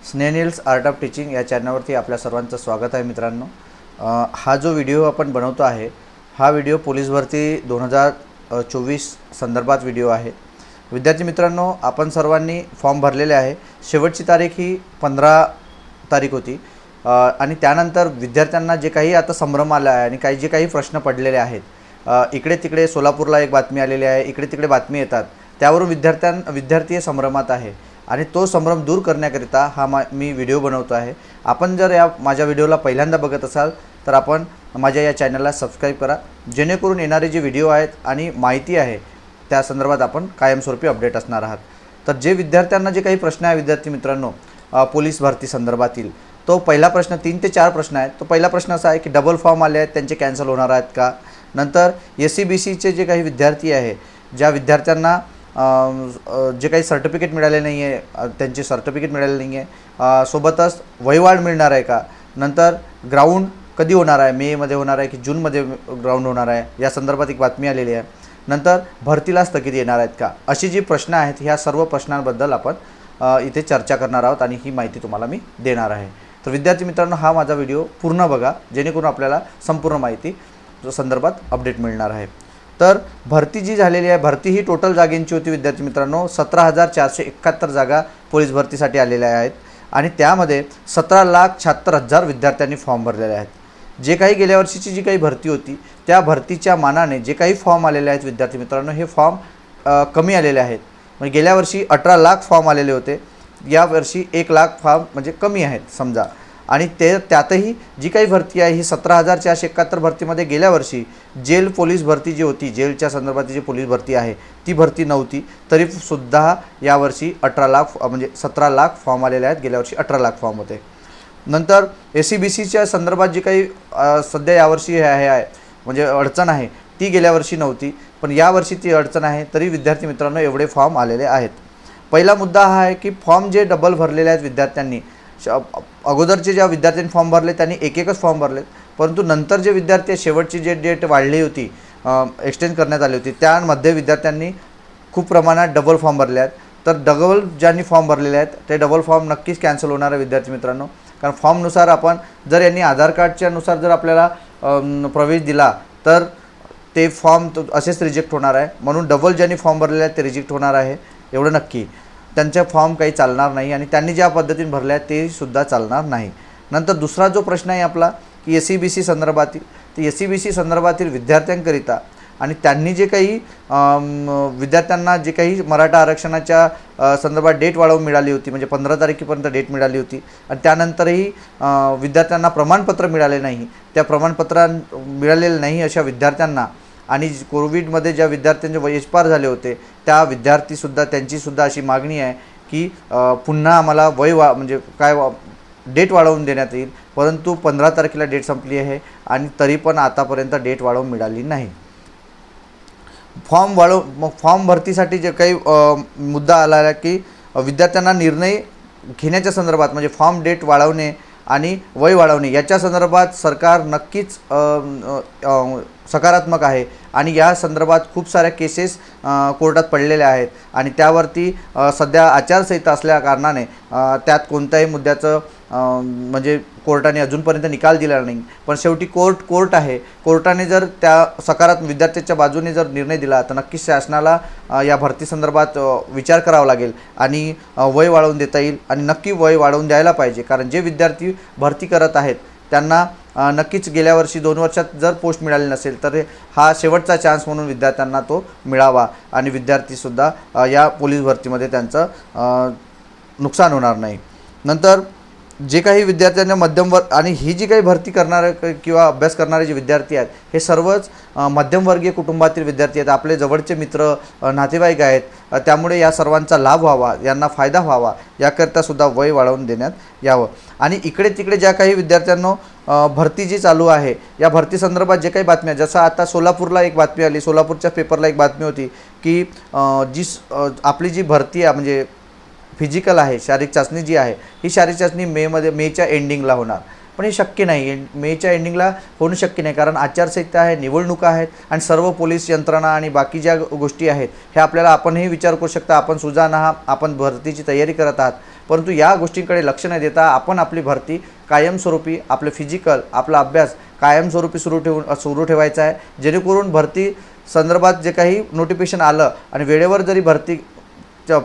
स्नेनिल्स art of teaching या चॅनलवरती आपल्या सर्वांचं स्वागत आहे मित्रांनो। हा जो व्हिडिओ आपण बनवतो आहे हा व्हिडिओ पोलीस भरती 2024 संदर्भात व्हिडिओ आहे। विद्यार्थी मित्रांनो, आपण सर्वांनी फॉर्म भरलेले आहे। शेवटची तारीख ही 15 तारीख होती आणि त्यानंतर विद्यार्थ्यांना जे काही आता संभ्रम आला आहे आणि जे काही प्रश्न पडलेले आहेत, इकडे तिकडे सोलापूरला एक बातमी आलेली आहे, इकडे तिकडे बातमी येतात, त्यावरून विद्यार्थी संभ्रमात आहे आणि तो संभ्रम दूर करण्याकरिता हा मी व्हिडिओ बनवतो आहे। आपण जर या माझ्या व्हिडिओला पहिल्यांदा बघत असाल तर आपण माझ्या या चॅनलला सबस्क्राइब करा, जेणेकरून येणारे जे व्हिडिओ आहेत आणि माहिती आहे त्या संदर्भात आपण कायमस्वरूपी अपडेट असणार आहात। तर जे विद्यार्थ्यांना जे काही प्रश्न आहे विद्यार्थी मित्रांनो पोलीस भरती संदर्भातील, तो पहिला प्रश्न 3 ते 4 प्रश्न आहेत। तो पहिला प्रश्न असा आहे की डबल फॉर्म आले आहेत त्यांचे कॅन्सल होणार आहेत का। नंतर SCBCचे जे काही विद्यार्थी आहे, ज्या विद्यार्थ्यांना जे काही सर्टिफिकेट मिळाले नाही आहे त्यांचे सर्टिफिकेट मिळाले नाही आहे, सोबतच वयवाढ मिळणार आहे का। नंतर ग्राउंड कधी होणार आहे, मे मध्ये होणार आहे की जून मध्ये ग्राउंड होणार आहे, या संदर्भात एक बातमी आलेली आहे। नंतर भरतीला स्थगिती येणार आहेत का। अशी जी प्रश्न आहेत ह्या सर्व प्रश्नांबद्दल आपण इथे चर्चा करणार आहोत आणि ही माहिती तुम्हाला मी देणार आहे। तर विद्यार्थी मित्रांनो, हा माझा व्हिडिओ पूर्ण बघा, जेणेकरून आपल्याला संपूर्ण माहिती संदर्भात अपडेट मिळणार आहे। तर भरती जी झालेली आहे, भरती ही टोटल जागेंची होती विद्यार्थी मित्रांनो। 17,471 जागा पोलीस भरतीसाठी आलेल्या आहेत आणि त्यामध्ये 17,76,000 विद्यार्थ्यांनी फॉर्म भरलेले आहेत। जे काही गेल्या वर्षीची जी काही भरती होती त्या भरतीच्या मानाने जे काही फॉर्म आलेले आहेत विद्यार्थी मित्रांनो, हे फॉर्म कमी आलेले आहेत। म्हणजे गेल्या वर्षी 18 लाख फॉर्म आलेले होते, या वर्षी 1 लाख फॉर्म म्हणजे कमी आहेत समजा। आणि त्यातही जी काही भरती आहे ही 17,471 भरतीमध्ये गेल्या वर्षी जेल पोलीस भरती जी होती, जेलच्या संदर्भातली जी पोलीस भरती आहे ती भरती नव्हती, तरी सुद्धा यावर्षी 18 लाख म्हणजे 17 लाख फॉर्म आलेले आहेत। गेल्या वर्षी 18 लाख फॉर्म होते। नंतर SCBCच्या संदर्भात जी काही सध्या यावर्षी हे आहे म्हणजे अडचण आहे ती गेल्या वर्षी नव्हती, पण यावर्षी ती अडचण आहे, तरी विद्यार्थी मित्रांनो एवढे फॉर्म आलेले आहेत। पहिला मुद्दा हा आहे की फॉर्म जे डबल भरलेले आहेत विद्यार्थ्यांनी, अगोदरचे ज्या विद्यार्थ्यांनी फॉर्म भरले त्यांनी एकच फॉर्म भरले, परंतु नंतर जे विद्यार्थी शेवटची जे डेट वाढली होती, एक्सटेंड करण्यात आली होती, त्यामध्ये विद्यार्थ्यांनी खूप प्रमाणात डबल फॉर्म भरले आहेत। तर डबल ज्यांनी फॉर्म भरलेले आहेत ते डबल फॉर्म नक्कीच कॅन्सल होणार आहे विद्यार्थी मित्रांनो। कारण फॉर्मनुसार आपण जर यांनी आधार कार्डच्या नुसार जर आपल्याला प्रवेश दिला तर ते फॉर्म असेच रिजेक्ट होणार आहे, म्हणून डबल ज्यांनी फॉर्म भरलेले आहेत ते रिजेक्ट होणार आहे एवढं नक्की। त्यांचे फॉर्म काही चालणार नाही आणि त्यांनी ज्या पद्धतीने भरले आहेत ते सुद्धा चालणार नाही। नंतर दुसरा जो प्रश्न आहे आपला की SCBC संदर्भातील, तर SCBC संदर्भातील विद्यार्थ्यांकरिता आणि त्यांनी जे काही विद्यार्थ्यांना जे काही मराठा आरक्षणाच्या संदर्भात डेट वाढवून मिळाली होती, म्हणजे 15 तारखेपर्यंत डेट मिळाली होती आणि त्यानंतरही विद्यार्थ्यांना प्रमाणपत्र मिळाले नाही, त्या प्रमाणपत्र मिळालेले नाही अशा विद्यार्थ्यांना आणि कोविडमध्ये ज्या विद्यार्थ्यांचे वयस्पार झाले होते त्या विद्यार्थीसुद्धा त्यांचीसुद्धा अशी मागणी आहे की पुन्हा आम्हाला म्हणजे काय डेट वाढवून देण्यात येईल, परंतु 15 तारखेला डेट संपली आहे आणि तरी पण आतापर्यंत डेट वाढवून मिळाली नाही। फॉर्म भरतीसाठी जे काही मुद्दा आला आहे की विद्यार्थ्यांना निर्णय घेण्याच्या संदर्भात म्हणजे फॉर्म डेट वाढवणे आणि वय वाढवणे याच्या संदर्भात सरकार नक्कीच सकारात्मक आहे आणि या संदर्भात खूप साऱ्या केसेस कोर्टात पडलेल्या आहेत आणि त्यावरती सध्या आचारसंहिता असल्या कारणाने त्यात कोणत्याही मुद्द्याचं म्हणजे कोर्टाने अजूनपर्यंत निकाल दिला नाही, पण शेवटी कोर्ट आहे। कोर्टाने जर त्या सकारात्मक विद्यार्थ्याच्या बाजूने जर निर्णय दिला तर नक्कीच शासनाला या भरती संदर्भात विचार करावा लागेल आणि वय वाढवून देता येईल आणि नक्की वय वाढवून द्यायला पाहिजे। कारण जे विद्यार्थी भरती करत आहेत त्यांना नक्कीच गेल्या वर्षी 2 वर्षात जर पोस्ट मिळाली नसेल तर हा शेवटचा चान्स म्हणून विद्यार्थ्यांना तो मिळावा आणि विद्यार्थीसुद्धा या पोलीस भरतीमध्ये त्यांचं नुकसान होणार नाही। नंतर जे काही विद्यार्थ्यांना मध्यमवर्ग आणि ही जी काही भरती करणारे किंवा अभ्यास करणारे जे विद्यार्थी आहेत हे सर्वच मध्यमवर्गीय कुटुंबातील विद्यार्थी आहेत, आपले जवळचे मित्र नातेवाईक आहेत, त्यामुळे या सर्वांचा लाभ व्हावा, यांना फायदा व्हावा याकरता सुद्धा वय वाढवून देण्यात यावं। आणि इकडे तिकडे ज्या काही विद्यार्थ्यांनो भरती जी चालू आहे या भरती संदर्भात जे काही बातम्या, जसं आता सोलापूरला एक बातमी आली, सोलापूरच्या पेपरला एक बातमी होती की आपली जी भरती आहे म्हणजे फिजिकल आहे, शारीरिक चाचणी जी आहे ही शारीरिक चाचणी मेच्या एंडिंगला होणार, पण हे शक्य नाही, मेच्या एंडिंगला होणं शक्य नाही, कारण आचारसंहिता आहे, निवडणुका आहेत आणि सर्व पोलीस यंत्रणा आणि बाकी ज्या गोष्टी आहेत ह्या आपल्याला आपणही विचार करू शकता। आपण सुजाण आहात, आपण भरतीची तयारी करत आहात, परंतु या गोष्टींकडे लक्ष न देता आपण आपली भरती कायमस्वरूपी, आपलं फिजिकल, आपला अभ्यास कायमस्वरूपी सुरू ठेवायचा आहे, जेणेकरून भरती संदर्भात जे काही नोटिफिकेशन आलं आणि वेळेवर जरी भरती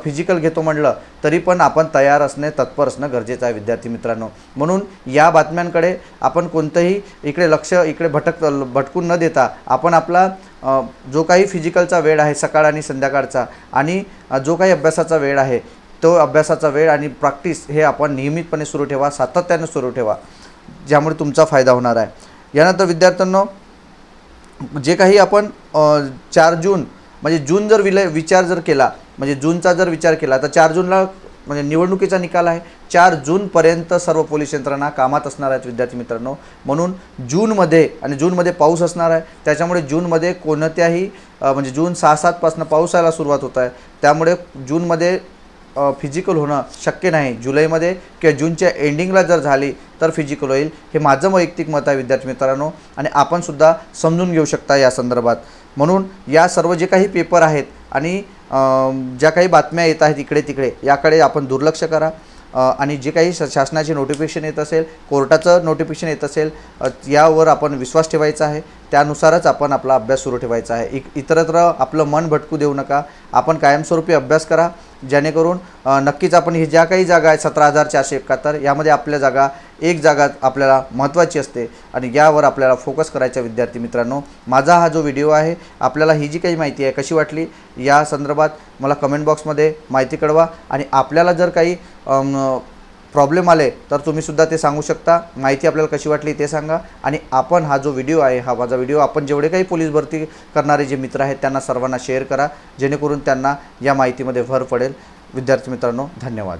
फिजिकल घेतो म्हटलं तरी पण आपण तयार असणे, तत्पर असणं गरजेचं आहे विद्यार्थी मित्रांनो। म्हणून या बातम्यांकडे आपण कोणतंही इकडे भटकून न देता आपण आपला जो काही फिजिकलचा वेळ आहे सकाळ आणि संध्याकाळचा आणि जो काही अभ्यासाचा वेळ आहे तो अभ्यासाचा वेळ आणि प्रॅक्टिस हे आपण नियमितपणे सुरू ठेवा, सातत्याने सुरू ठेवा, ज्यामुळे तुमचा फायदा होणार आहे। यानंतर विद्यार्थ्यांनो, जे काही आपण 4 जून म्हणजे जून जर विचार जर केला, म्हणजे जूनचा जर विचार केला तर 4 जूनला म्हणजे निवडणुकीचा निकाल आहे। 4 जूनपर्यंत सर्व पोलीस यंत्रणा कामात असणार आहेत विद्यार्थी मित्रांनो। म्हणून जूनमध्ये पाऊस असणार आहे, त्याच्यामुळे जूनमध्ये कोणत्याही म्हणजे जून 6-7 पासून पाऊस यायला सुरुवात होत आहे, त्यामुळे जूनमध्ये फिजिकल होणं शक्य नाही। जुलैमध्ये किंवा जूनच्या एंडिंगला जर झाली तर फिजिकल होईल, हे माझं वैयक्तिक मत आहे विद्यार्थी मित्रांनो आणि आपण सुद्धा समजून घेऊ शकता या संदर्भात। म्हणून या सर्व जे काही पेपर आहेत आणि ज्या काही बातम्या येत आहेत इकडे तिकडे याकडे आपण दुर्लक्ष करा आणि जे काही शासनाचे नोटिफिकेशन येत असेल, कोर्टाचं नोटिफिकेशन येत असेल, यावर आपण विश्वास ठेवायचा आहे, त्यानुसारच आपण आपला अभ्यास सुरू ठेवायचा आहे। इतरत्र आपलं मन भटकू देऊ नका, आपण कायमस्वरूपी अभ्यास करा, जेणेकरून नक्कीच आपण ही ज्या काही जागा आहेत 17,471 यामध्ये आपल्या एक जागा आपल्याला महत्त्वाची असते आणि यावर आपल्याला फोकस करायचा विद्यार्थी मित्रांनो। माझा हा जो व्हिडिओ आहे, आपल्याला ही जी काही माहिती आहे कशी वाटली या संदर्भात मला कमेंट बॉक्समध्ये माहिती कळवा आणि आपल्याला जर काही प्रॉब्लेम आले तर तुम्ही सुद्धा ते सांगू शकता, माहिती आपल्याला कशी वाटली ते सांगा आणि आपण हा जो व्हिडिओ आहे, हा माझा व्हिडिओ आपण जेवढे काही पोलीस भरती करणारे जे मित्र आहेत त्यांना सर्वांना शेअर करा, जेणेकरून त्यांना या माहितीमध्ये भर पडेल। विद्यार्थी मित्रांनो, धन्यवाद।